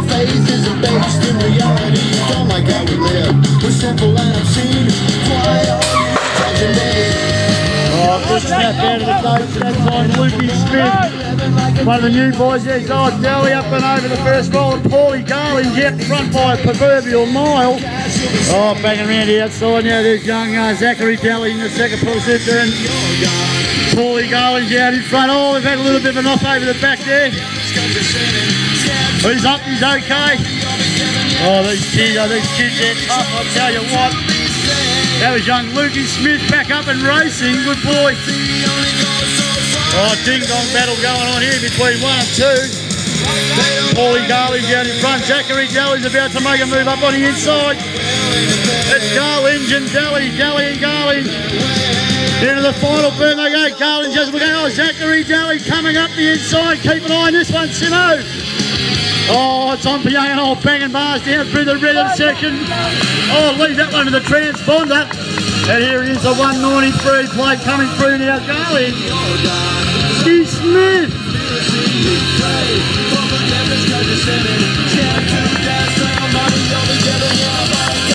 Our faith isn't based in reality. Don't like how we live. We're simple and obscene. Why are you judging me? Oh, good snap out of the coach that time, Lukey Smith. One of the new boys there, oh, Delly up and over the first ball, and Paulie Garland yet front by a proverbial mile. Oh, banging around the outside now, there's young Zachary Delly in the second position. And Paulie Garland's out in front. Oh, we've had a little bit of a knock over the back there. He's up, he's okay. Oh, these kids are tough, I'll tell you what. That was young Lukey Smith back up and racing, good boy. Oh, ding-dong battle going on here between 1 and 2. Paulie Garland's out in front. Zachary Delly's about to make a move up on the inside. It's Garland and Delly and Garland. Into the final burn they go. Garland just looking. Oh, Zachary Delly coming up the inside. Keep an eye on this one, Simo. Oh, it's on for young and old banging bars down through the rhythm section. Oh, leave that one to the transponder. And here it is, the 193 plate coming through now. Garland. Steve Smith.